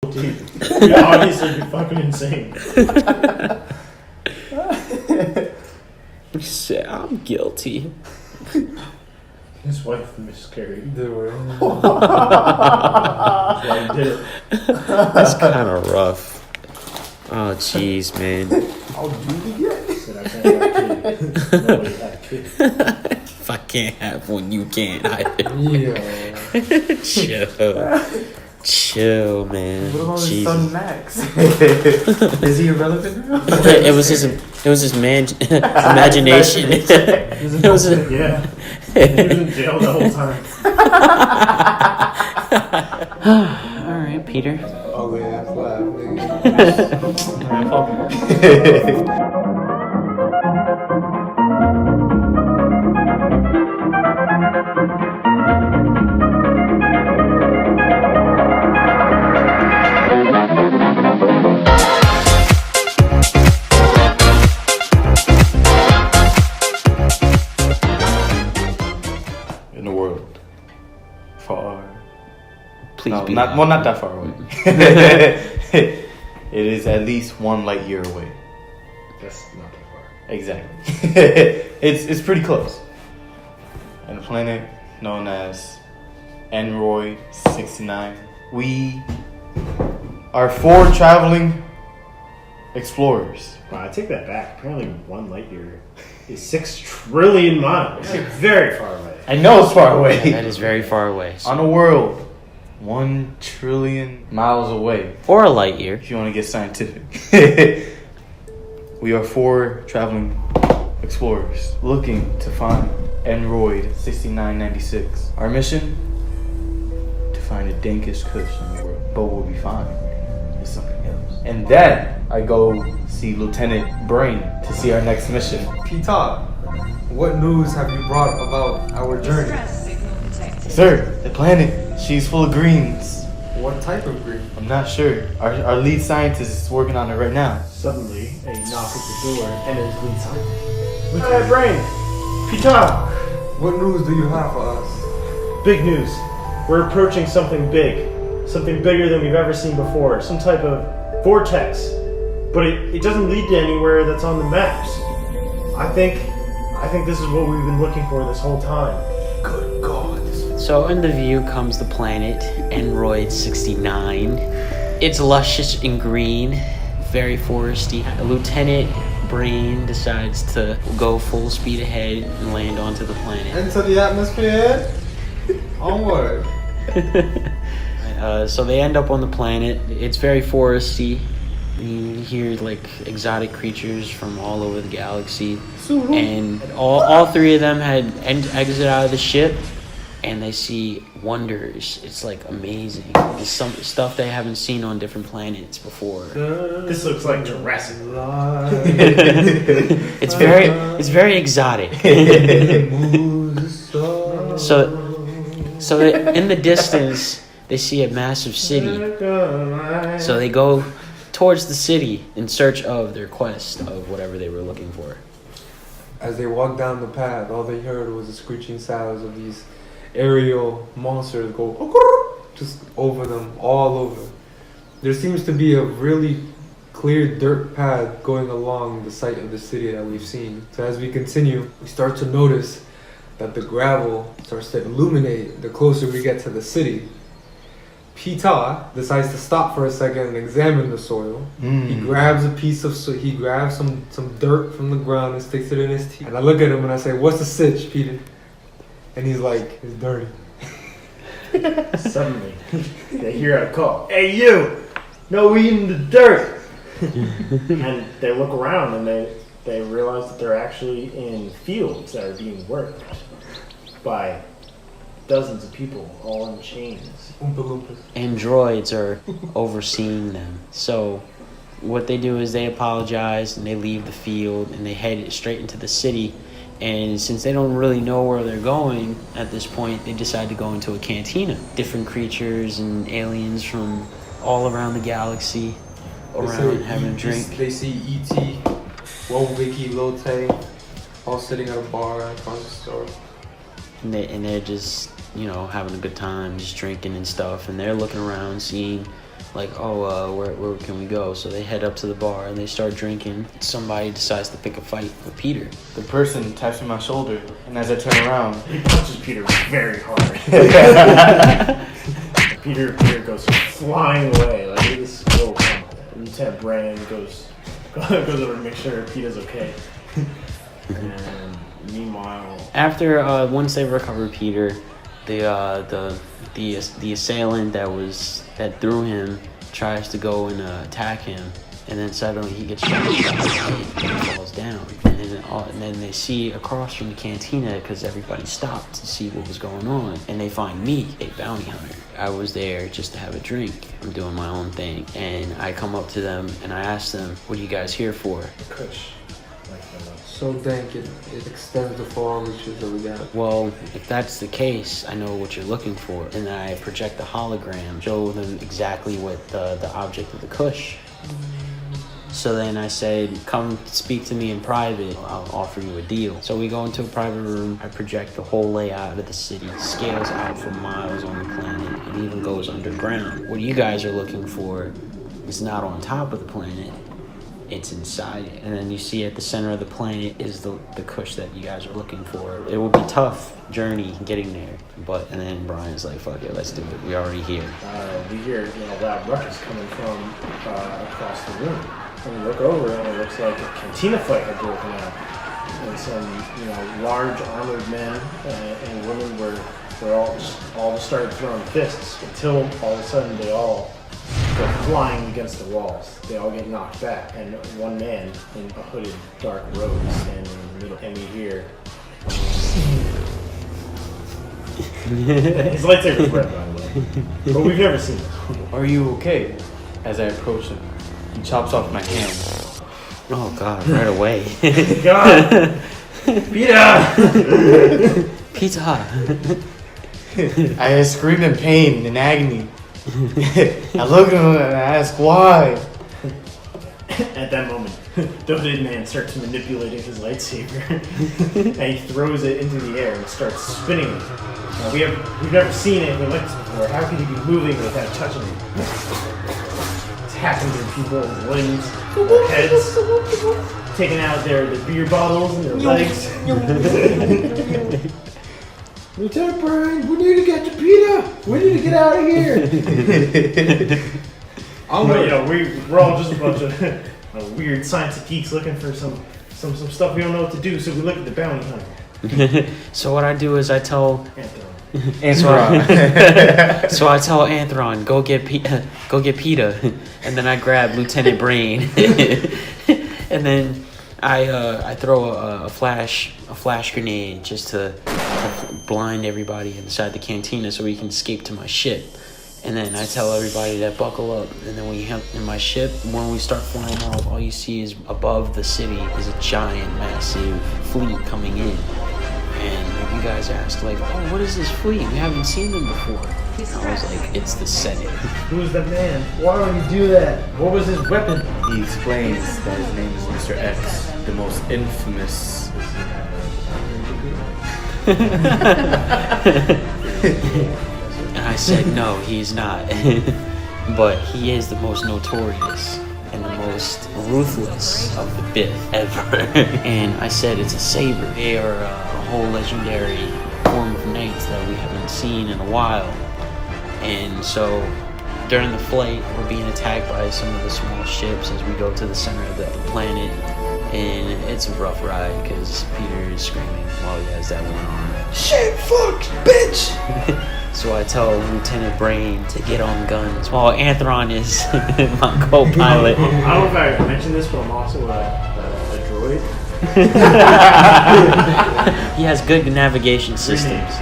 You'd obviously be fucking insane. I'm guilty. His wife miscarried. Dude. Yeah, he did it. That's kind of rough. Oh, jeez, man. How do you get? Said I can't have a kid. Nobody had a kid. If I can't have one, you can't. Yeah. Chill, man. What about his Jesus. son Max? Is he irrelevant now? It was his imagination. It was Yeah. He was in jail the whole time. All right, Peter. Ugly ass laugh, nigga. In the world, far. Please No, be not that far away. It is at least 1 light year away. That's not that far. Exactly. It's pretty close. And a planet known as Android 69. We are 4 traveling explorers. Wow, I take that back. Apparently 1 light year is 6 trillion miles. It's very far away. I know it's far away. That is very far away. On a world 1 trillion miles away. Or a light year. If you want to get scientific. We are 4 traveling explorers looking to find Android 6996. Our mission? To find the dankest Kush in the world. But what we find is something else. And then I go see Lieutenant Brain to see our next mission. Peter, what news have you brought about our journey? Sir, the planet, she's full of greens. What type of green? I'm not sure. Our lead scientist is working on it right now. Suddenly, a knock at the door and his lead scientist. Lieutenant Brain! Peter! What news do you have for us? Big news. We're approaching something big. Something bigger than we've ever seen before. Some type of vortex. But it doesn't lead to anywhere that's on the maps. I think this is what we've been looking for this whole time. Good God. So in the view comes the planet Android 69. It's luscious and green, very foresty. Lieutenant Brain decides to go full speed ahead and land onto the planet. Into the atmosphere. Onward. So they end up on the planet. It's very foresty. You hear like exotic creatures from all over the galaxy. And all 3 of them had exit out of the ship. And they see wonders. It's like amazing. It's some stuff they haven't seen on different planets before. This looks like Jurassic. It's very exotic. So in the distance they see a massive city. So they go towards the city in search of their quest of whatever they were looking for. As they walked down the path, all they heard was the screeching sounds of these aerial monsters go just over them, all over. There seems to be a really clear dirt path going along the site of the city that we've seen. So as we continue, we start to notice that the gravel starts to illuminate the closer we get to the city. Peter decides to stop for a second and examine the soil. He grabs a piece of he grabs some dirt from the ground and sticks it in his teeth. And I look at him and I say, "What's the sitch, Peter?" And he's like, "It's dirty." Suddenly, they hear a call. Hey, you! No eating the dirt! And they look around and they realize that they're actually in fields that are being worked by dozens of people, all in chains. Oompa Loompas. Androids are overseeing them. So what they do is they apologize and they leave the field and they head straight into the city. And since they don't really know where they're going at this point, they decide to go into a cantina. Different creatures and aliens from all around the galaxy around having a drink. They see E.T., Wowiki, Lotte, all sitting at a bar in front of the store. And they're just, having a good time, just drinking and stuff. And they're looking around, seeing like, oh, where can we go? So they head up to the bar and they start drinking. Somebody decides to pick a fight with Peter. The person taps me on my shoulder, and as I turn around, He punches Peter very hard. Peter goes flying away. Like this. Oh, Lieutenant Brand goes over to make sure Peter's okay. And meanwhile, After once they recover Peter, the assailant that threw him tries to go and attack him, and then suddenly he gets shot in the head and falls down. And then they see across from the cantina, because everybody stopped to see what was going on, and they find me, a bounty hunter. I was there just to have a drink. I'm doing my own thing, and I come up to them and I ask them, "What are you guys here for?" Kush. So Dank, it extends the far reaches of the galaxy. Well, if that's the case, I know what you're looking for. And then I project the hologram, show them exactly what the object of the Kush. So then I said, come speak to me in private, I'll offer you a deal. So we go into a private room, I project the whole layout of the city, scales out for miles on the planet, and even goes underground. What you guys are looking for is not on top of the planet, it's inside it. And then you see at the center of the planet is the Kush that you guys are looking for. It will be tough journey getting there, and then Brian's like, fuck it, let's do it, we're already here. We hear loud ruckus coming from across the room. And we look over and it looks like a cantina fight had broken out. And some large armored men and women were all just started throwing fists until all of a sudden they all go flying against the walls. They all get knocked back, and one man in a hooded dark robe is standing in the middle. And we hear his lightsaber's red, by the way, but we've never seen it. "Are you okay?" As I approach him, he chops off my hand. Oh God, right away. God, Peter! Pizza. I scream in pain and agony. I look at him and I ask why. At that moment, the hooded man starts manipulating his lightsaber, and he throws it into the air and starts spinning it. Now, we've never seen it like this before. How could he be moving without touching it? It's hacking through people's limbs, their heads, taking out their beer bottles and their legs. Lieutenant Brian, we need to get to Peter. We need to get out of here. We're all just a bunch of weird science geeks looking for some stuff we don't know what to do. So we look at the bounty hunter. So what I do is I tell Anthron. So I tell Anthron, go get Peter, and then I grab Lieutenant Brain, and then I throw a flash grenade just to blind everybody inside the cantina so we can escape to my ship. And then I tell everybody to buckle up. And then when you in my ship, when we start flying off, all you see is above the city is a giant, massive fleet coming in. And you guys ask, like, oh, what is this fleet? We haven't seen them before. And I was like, it's the Senate. Who's the man? Why would he do that? What was his weapon? He explains that his name is Mr. X, the most infamous. And I said, no, he's not. But he is the most notorious and the most ruthless of the Bith ever. And I said, it's a saber. They are a whole legendary form of knights that we haven't seen in a while. And so during the flight, we're being attacked by some of the small ships as we go to the center of the planet. And it's a rough ride because Peter is screaming while he has that one arm. Shit, fuck, bitch! So I tell Lieutenant Brain to get on guns while Anthron is my co-pilot. I don't know if I mentioned this, but I'm also a droid. He has good navigation systems.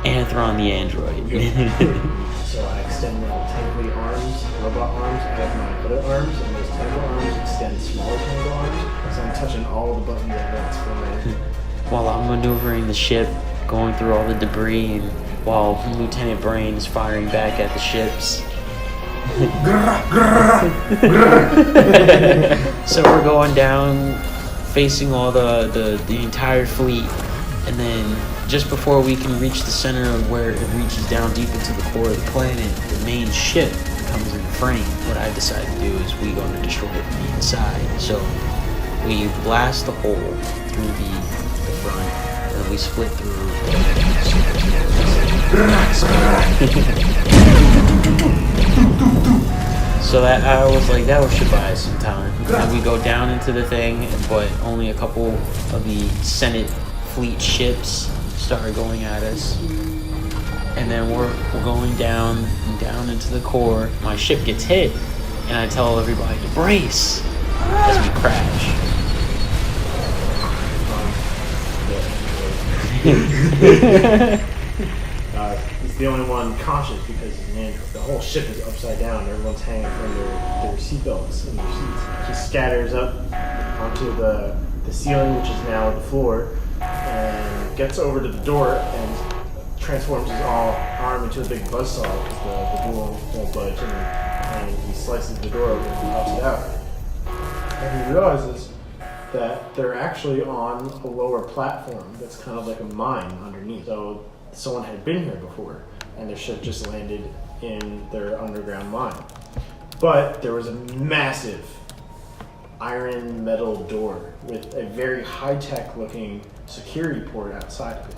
Anthron the android. So I extend my tentacle arms, robot arms, I have my other arms, and those tentacle arms extend smaller tentacle arms. So I'm touching all the buttons at once. While I'm maneuvering the ship, going through all the debris, and while Lieutenant Brain is firing back at the ships. So we're going down, facing all the entire fleet, and then just before we can reach the center of where it reaches down deep into the core of the planet, the main ship comes into frame. What I decided to do is we're going to destroy it from the inside. So we blast the hole through the front, and we split through. So that I was like, that should buy us some time. And we go down into the thing, but only a couple of the Senate fleet ships started going at us. And then we're going down into the core. My ship gets hit, and I tell everybody to brace as we crash. He's the only one conscious because he's an android. The whole ship is upside down. Everyone's hanging from their seatbelts in their seats. He scatters up onto the ceiling, which is now the floor, and gets over to the door and transforms his arm into a big buzzsaw because the door won't budge, and he slices the door open and pops it out. And he realizes that they're actually on a lower platform that's kind of like a mine underneath. So someone had been here before, and their ship just landed in their underground mine. But there was a massive iron metal door with a very high-tech looking security port outside of it.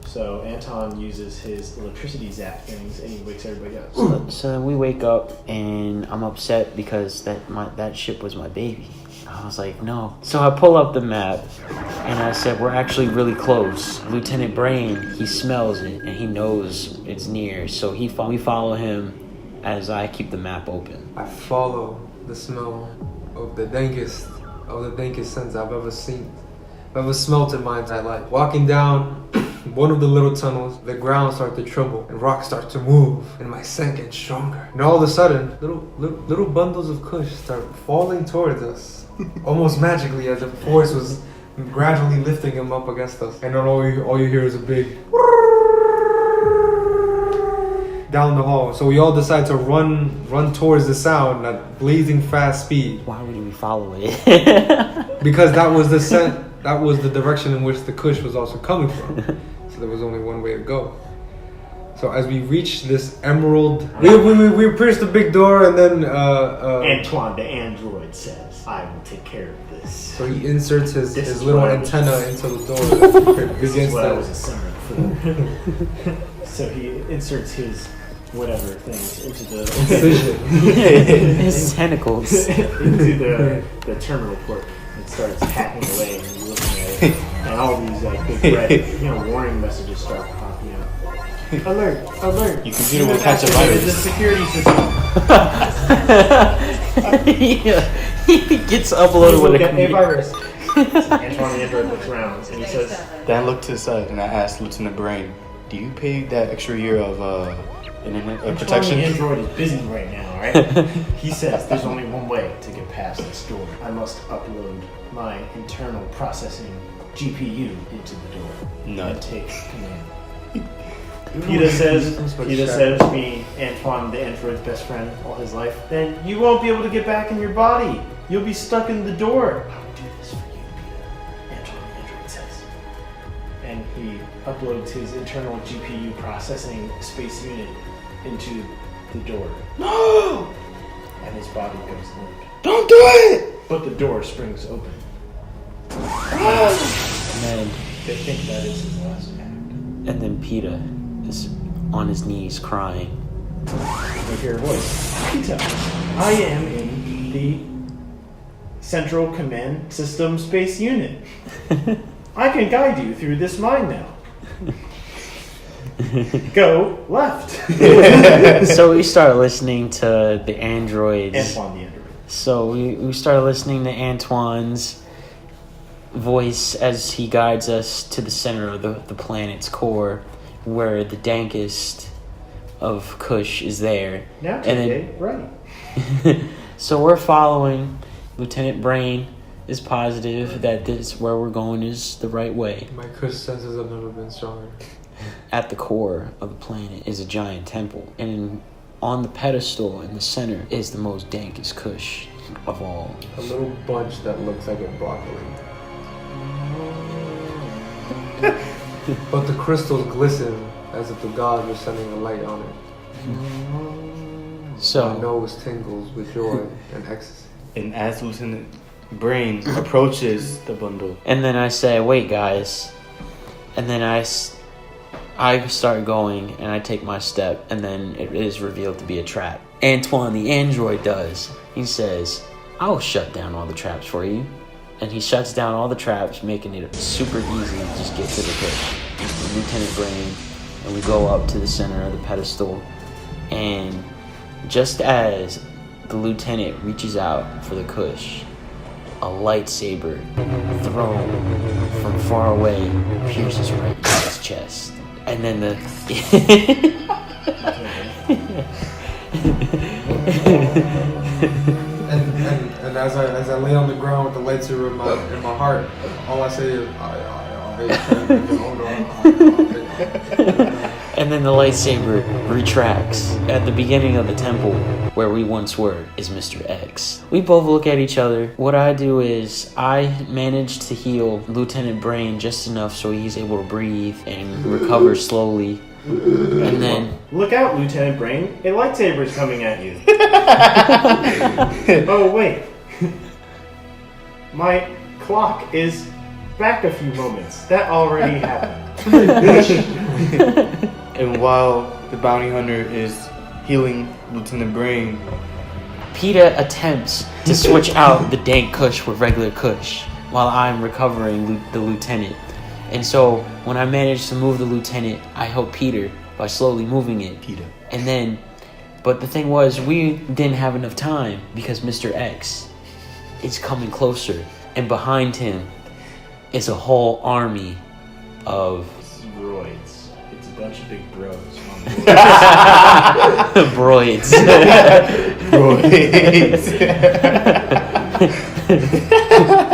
So Anton uses his electricity zap things and he wakes everybody up. So then we wake up, and I'm upset because that ship was my baby. I was like, no. So I pull up the map, and I said, we're actually really close. Lieutenant Brain, he smells it, and he knows it's near. So we follow him as I keep the map open. I follow the smell of the dankest scents I've ever seen. I've ever smelt in my entire life. Walking down one of the little tunnels, the ground starts to tremble and rocks start to move, and my scent gets stronger. And all of a sudden, little bundles of Kush start falling towards us, almost magically, as if force was gradually lifting him up against us. And then all you hear is a big down the hall. So we all decide to run towards the sound at blazing fast speed. Why would we follow it? Because that was the scent. That was the direction in which the Kush was also coming from. So there was only one way to go. So as we reach this emerald, we pierce the big door, and then Antoine the android says, "I will take care of this." So he inserts his little antenna into the door. This is what I was assembled for. So he inserts his whatever things into the His tentacles into the terminal port. It starts hacking away, and you're looking at it, and all these like big red, warning messages start popping up. Alert! Alert! Your computer will catch a virus. The security system. He gets uploaded with a virus. Antoine the android looks around and he says, Dan looked to the side and I asked Lieutenant Brain, "Do you pay that extra year of internet protection?" The android is busy right now, right? He says there's only one way to get past this door. I must upload my internal processing GPU into the door and take command. Peter says being Antoine the android's best friend all his life, then you won't be able to get back in your body. You'll be stuck in the door. I will do this for you, Peter, Antoine the android says. And he uploads his internal GPU processing space unit into the door. No! And his body goes limp. Don't do it! But the door springs open. And then They think that is his last act. And then Peter is on his knees crying. You hear a voice. Peter, I am in the Central Command System Space Unit. I can guide you through this mine now. Go left. So we start listening to the androids. Antoine the android. So we started listening to Antoine's voice as he guides us to the center of the planet's core, where the dankest of Kush is there. Now today, right. So we're following. Lieutenant Brain is positive that this where we're going is the right way. My Kush senses have never been stronger. At the core of the planet is a giant temple, and on the pedestal in the center is the most dankest Kush of all. A little bunch that looks like a broccoli. but the crystals glisten as if the gods were sending a light on it. My So, nose tingles with joy and ecstasy. And as Lieutenant Brain approaches the bundle, and then I say, wait, guys. And then I start going, and I take my step, and then it is revealed to be a trap. Antoine, the android, does. He says, I'll shut down all the traps for you. And he shuts down all the traps, making it super easy to just get to the Kush. Lieutenant Brain, and we go up to the center of the pedestal. And just as the lieutenant reaches out for the Kush, a lightsaber thrown from far away pierces right into his chest. And then And as I lay on the ground with the lightsaber in my heart, all I say is, And then the lightsaber retracts. At the beginning of the temple, where we once were, is Mr. X. We both look at each other. What I do is, I manage to heal Lieutenant Brain just enough so he's able to breathe and recover slowly. And then... Look out, Lieutenant Brain. A lightsaber is coming at you. Oh, wait. My clock is back a few moments. That already happened. and while the bounty hunter is healing Lieutenant Brain, PETA attempts to switch out the Dank Kush with regular Kush while I'm recovering the lieutenant. And so when I managed to move the lieutenant, I helped Peter by slowly moving it. PETA. And then, but the thing was, we didn't have enough time because Mr. X is coming closer. And behind him is a whole army of... Droids. It's a bunch of big bros. Broids. Broids.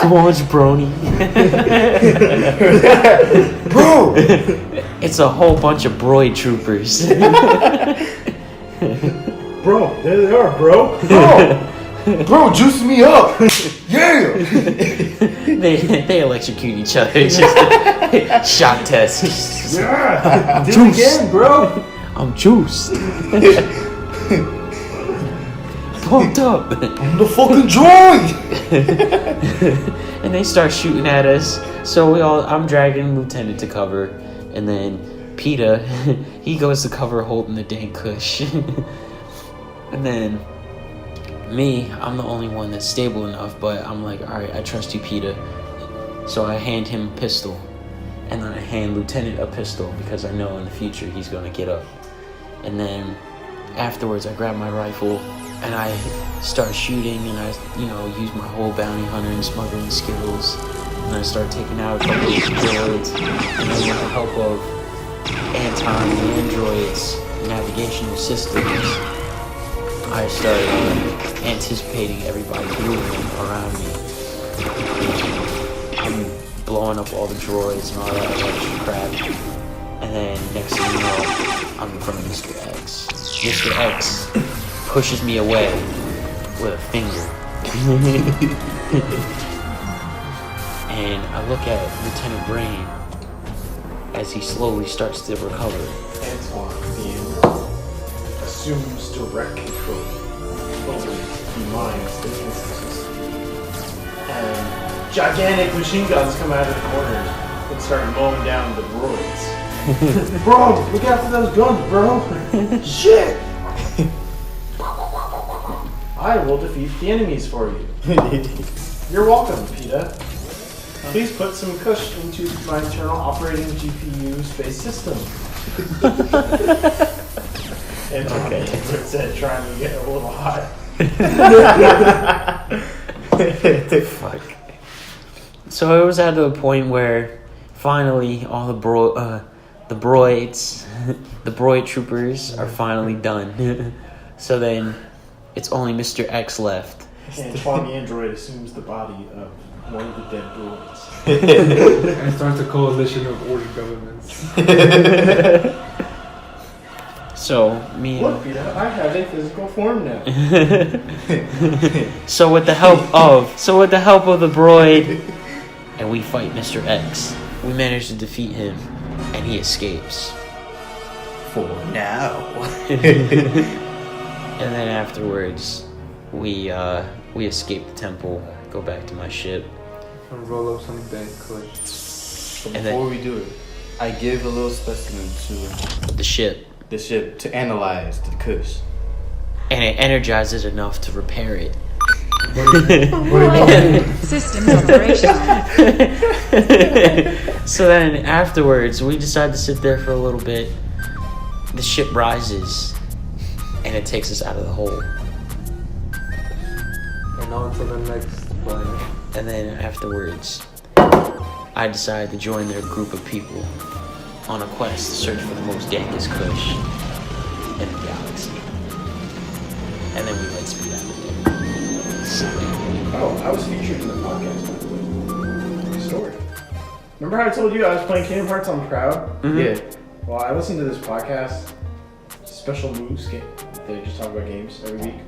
Come on, jabroni. Bro! It's a whole bunch of broid troopers. Bro, there they are, bro. Bro, juice me up! Yeah! they electrocute each other. It's just a shock test. Yeah! Do it Juice. again, bro. I'm juiced. Pumped up. I'm the fucking droid! And they start shooting at us. So I'm dragging Lieutenant to cover. And then PETA, he goes to cover holding the Dank Kush. And then me, I'm the only one that's stable enough, but I'm like, alright, I trust you, PETA. So I hand him a pistol. And then I hand Lieutenant a pistol because I know in the future he's going to get up. And then afterwards I grab my rifle and I start shooting, and I, use my whole bounty hunter and smuggling skills. And I start taking out a couple of droids. And then with the help of Anton, the android's navigational systems, I started anticipating everybody moving around me. I'm blowing up all the droids and all that extra crap. And then next thing you know, I'm in front of Mr. X. Mr. X pushes me away with a finger. And I look at Lieutenant Brain as he slowly starts to recover. Antoine, assumes direct control over the mind's defenses. And gigantic machine guns come out of the corners and start mowing down the droids. Bro, look out for those guns, bro! Shit! I will defeat the enemies for you. You're welcome, PETA. Please put some Kush into my internal operating GPU space system. And okay, said trying to get a little hot. Fuck. So it was at the point where finally all the broids, the broid troopers are finally done. So then it's only Mr. X left. Antoine the android assumes the body of one of the dead droids. And starts a coalition of order governments. So me Look, PETA, I have a physical form now. So with the help of the broid, and we fight Mr. X. We managed to defeat him. and he escapes. For now. And then afterwards, we escape the temple, go back to my ship. And roll up some dank Kush. But And before we do it, I give a little specimen to The ship, the ship to analyze the Kush. and it energizes enough to repair it. Systems operational. So then afterwards, we decide to sit there for a little bit. The ship rises, and it takes us out of the hole. And on to the next planet. And then afterwards, I decide to join their group of people on a quest to search for the most dankest Kush in the galaxy. And then we light speed out of there. Oh, I was featured in the podcast. Good story. Remember how I told you I was playing Kingdom Hearts on Proud? Mhm. Yeah. Well, I listened to this podcast, Special Moves. They just talk about games every week.